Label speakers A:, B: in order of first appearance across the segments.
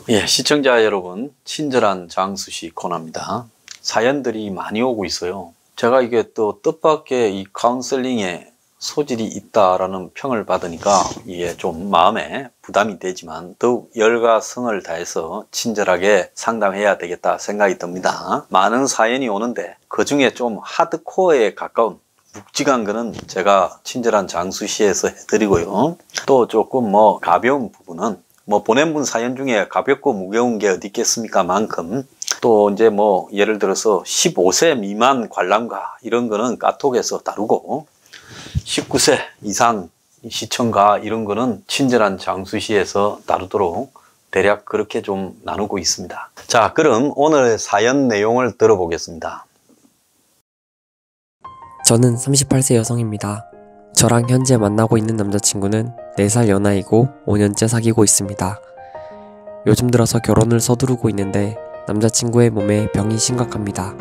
A: 예, 시청자 여러분, 친절한 장수씨 코너입니다. 사연들이 많이 오고 있어요. 제가 이게 또 뜻밖의 이 카운셀링에 소질이 있다라는 평을 받으니까 이게 좀 마음에 부담이 되지만 더욱 열과 성을 다해서 친절하게 상담해야 되겠다 생각이 듭니다. 많은 사연이 오는데 그 중에 좀 하드코어에 가까운 묵직한 거는 제가 친절한 장수씨에서 해드리고요. 또 조금 가벼운 부분은 보낸 분 사연 중에 가볍고 무거운 게 어디 있겠습니까 만큼 또 이제 예를 들어서 15세 미만 관람가 이런 거는 카톡에서 다루고 19세 이상 시청가 이런 거는 친절한 장수씨에서 다루도록 대략 그렇게 좀 나누고 있습니다. 자, 그럼 오늘 사연 내용을 들어보겠습니다.
B: 저는 38세 여성입니다. 저랑 현재 만나고 있는 남자친구는 4살 연하이고 5년째 사귀고 있습니다. 요즘 들어서 결혼을 서두르고 있는데 남자친구의 몸에 병이 심각합니다.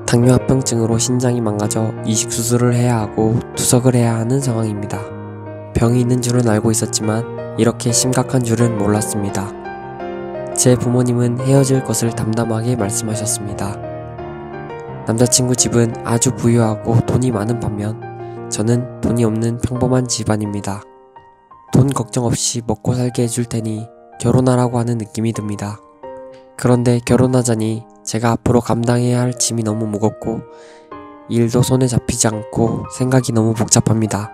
B: 당뇨합병증으로 신장이 망가져 이식 수술을 해야 하고 투석을 해야 하는 상황입니다. 병이 있는 줄은 알고 있었지만 이렇게 심각한 줄은 몰랐습니다. 제 부모님은 헤어질 것을 담담하게 말씀하셨습니다. 남자친구 집은 아주 부유하고 돈이 많은 반면 저는 돈이 없는 평범한 집안입니다. 돈 걱정 없이 먹고 살게 해줄 테니 결혼하라고 하는 느낌이 듭니다. 그런데 결혼하자니 제가 앞으로 감당해야 할 짐이 너무 무겁고 일도 손에 잡히지 않고 생각이 너무 복잡합니다.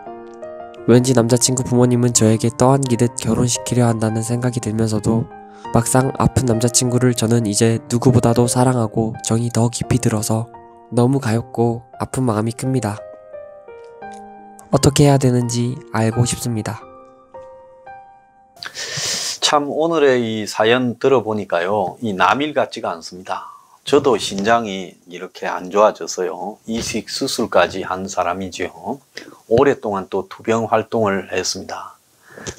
B: 왠지 남자친구 부모님은 저에게 떠안기듯 결혼시키려 한다는 생각이 들면서도 막상 아픈 남자친구를 저는 이제 누구보다도 사랑하고 정이 더 깊이 들어서 너무 가엾고 아픈 마음이 큽니다. 어떻게 해야 되는지 알고 싶습니다.
A: 참 오늘의 이 사연 들어보니까요, 이 남일 같지가 않습니다. 저도 신장이 이렇게 안 좋아져서요, 이식 수술까지 한 사람이지요. 오랫동안 또 투병 활동을 했습니다.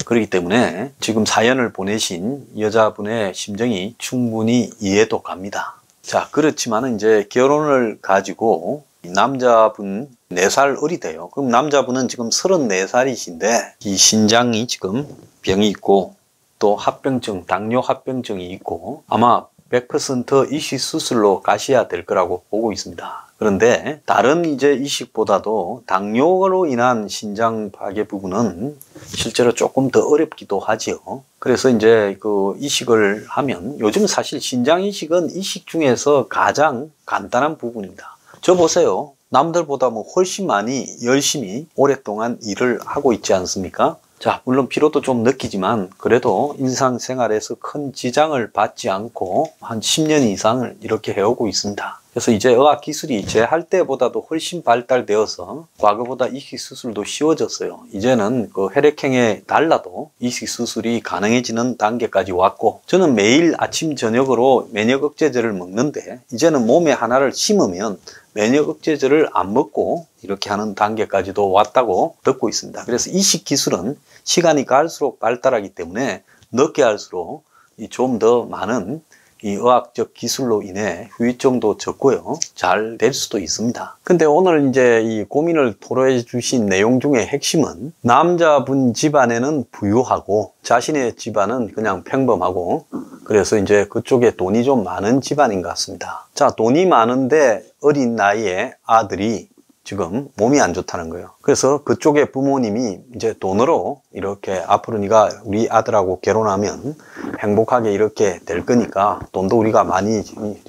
A: 그렇기 때문에 지금 사연을 보내신 여자분의 심정이 충분히 이해도 갑니다. 자, 그렇지만 이제 결혼을 가지고 남자분 4살 어리대요. 그럼 남자분은 지금 34살이신데 이 신장이 지금 병이 있고 또 합병증, 당뇨 합병증이 있고 아마 100% 이식 수술로 가셔야 될 거라고 보고 있습니다. 그런데 다른 이제 이식보다도 당뇨로 인한 신장 파괴 부분은 실제로 조금 더 어렵기도 하지요. 그래서 이제 그 이식을 하면 요즘 사실 신장 이식은 이식 중에서 가장 간단한 부분입니다. 저 보세요. 남들보다 훨씬 많이 열심히 오랫동안 일을 하고 있지 않습니까? 자, 물론 피로도 좀 느끼지만 그래도 일상생활에서 큰 지장을 받지 않고 한 10년 이상을 이렇게 해오고 있습니다. 그래서 이제 의학기술이 제 할 때보다도 훨씬 발달되어서 과거보다 이식수술도 쉬워졌어요. 이제는 그 혈액형에 달라도 이식수술이 가능해지는 단계까지 왔고 저는 매일 아침 저녁으로 면역억제제를 먹는데 이제는 몸에 하나를 심으면 면역억제제를 안 먹고 이렇게 하는 단계까지도 왔다고 듣고 있습니다. 그래서 이식 기술은 시간이 갈수록 발달하기 때문에 늦게 할수록 좀 더 많은 이 의학적 기술로 인해 후유증도 적고요. 잘 될 수도 있습니다. 근데 오늘 이제 이 고민을 토로해 주신 내용 중에 핵심은 남자분 집안에는 부유하고 자신의 집안은 그냥 평범하고 그래서 이제 그쪽에 돈이 좀 많은 집안인 것 같습니다. 자, 돈이 많은데 어린 나이에 아들이 지금 몸이 안 좋다는 거예요. 그래서 그쪽의 부모님이 이제 돈으로 이렇게 앞으로 네가 우리 아들하고 결혼하면 행복하게 이렇게 될 거니까 돈도 우리가 많이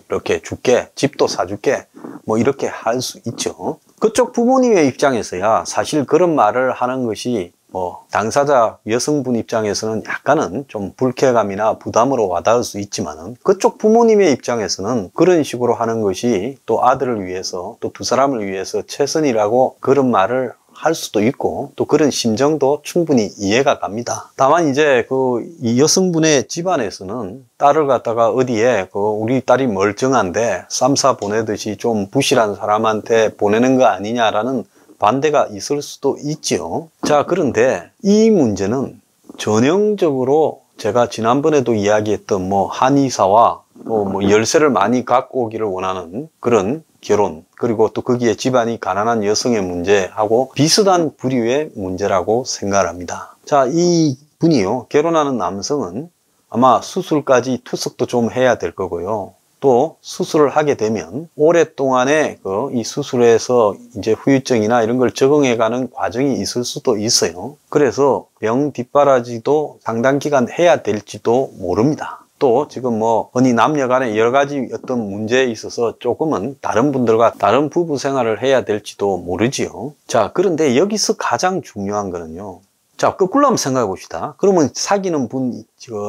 A: 이렇게 줄게, 집도 사줄게, 이렇게 할 수 있죠. 그쪽 부모님의 입장에서야 사실 그런 말을 하는 것이 당사자 여성분 입장에서는 약간은 좀 불쾌감이나 부담으로 와닿을 수 있지만은 그쪽 부모님의 입장에서는 그런 식으로 하는 것이 또 아들을 위해서 또 두 사람을 위해서 최선이라고 그런 말을 할 수도 있고 또 그런 심정도 충분히 이해가 갑니다. 다만 이제 이 여성분의 집안에서는 딸을 갖다가 어디에 우리 딸이 멀쩡한데 쌈싸 보내듯이 좀 부실한 사람한테 보내는 거 아니냐라는 반대가 있을 수도 있지요. 자, 그런데 이 문제는 전형적으로 제가 지난번에도 이야기했던 한의사와 열쇠를 많이 갖고 오기를 원하는 그런 결혼, 그리고 또 거기에 집안이 가난한 여성의 문제하고 비슷한 부류의 문제라고 생각합니다. 자, 이 분이요, 결혼하는 남성은 아마 수술까지 투석도 좀 해야 될 거고요. 또 수술을 하게 되면 오랫동안의 이 수술에서 이제 후유증이나 이런 걸 적응해가는 과정이 있을 수도 있어요. 그래서 병 뒷바라지도 상당 기간 해야 될지도 모릅니다. 또 지금 흔히 남녀 간에 여러 가지 어떤 문제에 있어서 조금은 다른 분들과 다른 부부 생활을 해야 될지도 모르지요. 자, 그런데 여기서 가장 중요한 거는요. 자, 거꾸로 한번 생각해 봅시다. 그러면 사귀는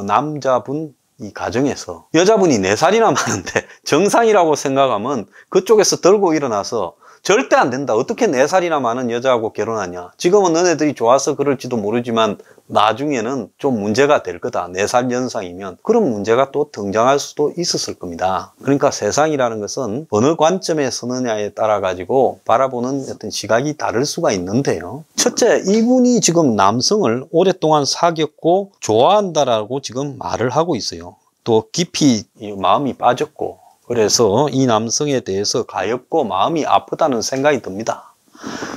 A: 남자분 이 가정에서 여자분이 4살이나 많은데 정상이라고 생각하면 그쪽에서 들고 일어나서 절대 안 된다. 어떻게 4살이나 많은 여자하고 결혼하냐. 지금은 너네들이 좋아서 그럴지도 모르지만 나중에는 좀 문제가 될 거다. 4살 연상이면 그런 문제가 또 등장할 수도 있었을 겁니다. 그러니까 세상이라는 것은 어느 관점에 서느냐에 따라 가지고 바라보는 어떤 시각이 다를 수가 있는데요. 첫째, 이분이 지금 남성을 오랫동안 사귀었고 좋아한다라고 지금 말을 하고 있어요. 또 깊이 마음이 빠졌고 그래서 이 남성에 대해서 가엾고 마음이 아프다는 생각이 듭니다.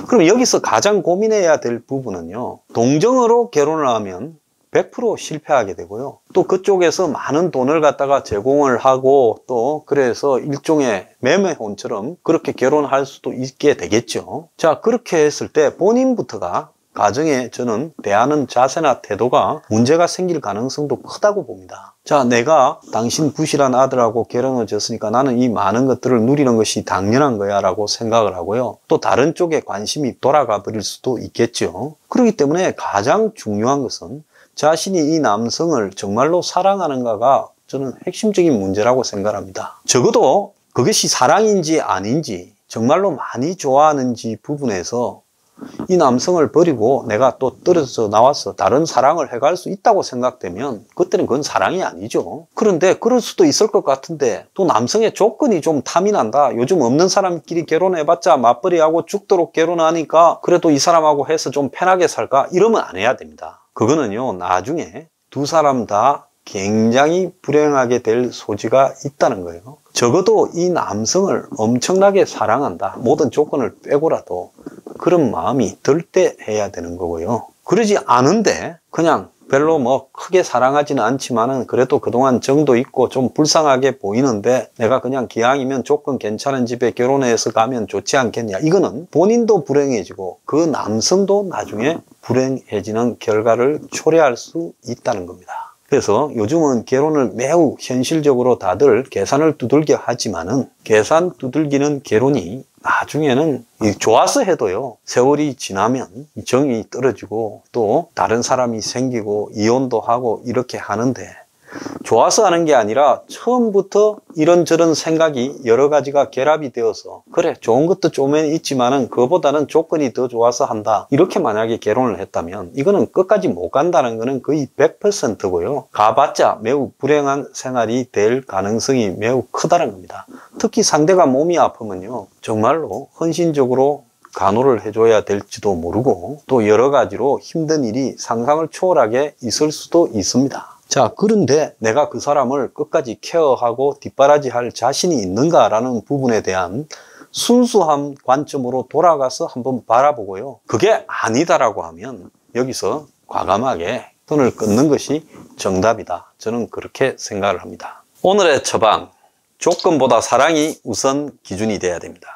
A: 그럼 여기서 가장 고민해야 될 부분은요. 동정으로 결혼을 하면 100% 실패하게 되고요. 또 그쪽에서 많은 돈을 갖다가 제공을 하고 또 그래서 일종의 매매혼처럼 그렇게 결혼할 수도 있게 되겠죠. 자, 그렇게 했을 때 본인부터가 가정에 저는 대하는 자세나 태도가 문제가 생길 가능성도 크다고 봅니다. 자, 내가 당신 부실한 아들하고 결혼을 졌으니까 나는 이 많은 것들을 누리는 것이 당연한 거야 라고 생각을 하고요. 또 다른 쪽에 관심이 돌아가 버릴 수도 있겠죠. 그렇기 때문에 가장 중요한 것은 자신이 이 남성을 정말로 사랑하는가가 저는 핵심적인 문제라고 생각합니다. 적어도 그것이 사랑인지 아닌지 정말로 많이 좋아하는지 부분에서 이 남성을 버리고 내가 또 떨어져 나와서 다른 사랑을 해갈 수 있다고 생각되면 그때는 그건 사랑이 아니죠. 그런데 그럴 수도 있을 것 같은데 또 남성의 조건이 좀 탐이 난다. 요즘 없는 사람끼리 결혼해봤자 맞벌이하고 죽도록 결혼하니까 그래도 이 사람하고 해서 좀 편하게 살까? 이러면 안 해야 됩니다. 그거는요, 나중에 두 사람 다 굉장히 불행하게 될 소지가 있다는 거예요. 적어도 이 남성을 엄청나게 사랑한다. 모든 조건을 빼고라도 그런 마음이 들 때 해야 되는 거고요. 그러지 않은데 그냥 별로 크게 사랑하지는 않지만은 그래도 그동안 정도 있고 좀 불쌍하게 보이는데 내가 그냥 기왕이면 조건 괜찮은 집에 결혼해서 가면 좋지 않겠냐. 이거는 본인도 불행해지고 그 남성도 나중에 불행해지는 결과를 초래할 수 있다는 겁니다. 그래서 요즘은 결혼을 매우 현실적으로 다들 계산을 두들겨 하지만은 계산 두들기는 결혼이 나중에는 좋아서 해도요, 세월이 지나면 정이 떨어지고 또 다른 사람이 생기고 이혼도 하고 이렇게 하는데 좋아서 하는 게 아니라 처음부터 이런저런 생각이 여러 가지가 결합이 되어서 그래 좋은 것도 좀은 있지만은 그거보다는 조건이 더 좋아서 한다 이렇게 만약에 결혼을 했다면 이거는 끝까지 못 간다는 거는 거의 100%고요 가봤자 매우 불행한 생활이 될 가능성이 매우 크다는 겁니다. 특히 상대가 몸이 아프면요 정말로 헌신적으로 간호를 해줘야 될지도 모르고 또 여러 가지로 힘든 일이 상상을 초월하게 있을 수도 있습니다. 자, 그런데 내가 그 사람을 끝까지 케어하고 뒷바라지할 자신이 있는가라는 부분에 대한 순수한 관점으로 돌아가서 한번 바라보고요. 그게 아니다라고 하면 여기서 과감하게 손을 끊는 것이 정답이다. 저는 그렇게 생각을 합니다. 오늘의 처방, 조건보다 사랑이 우선 기준이 돼야 됩니다.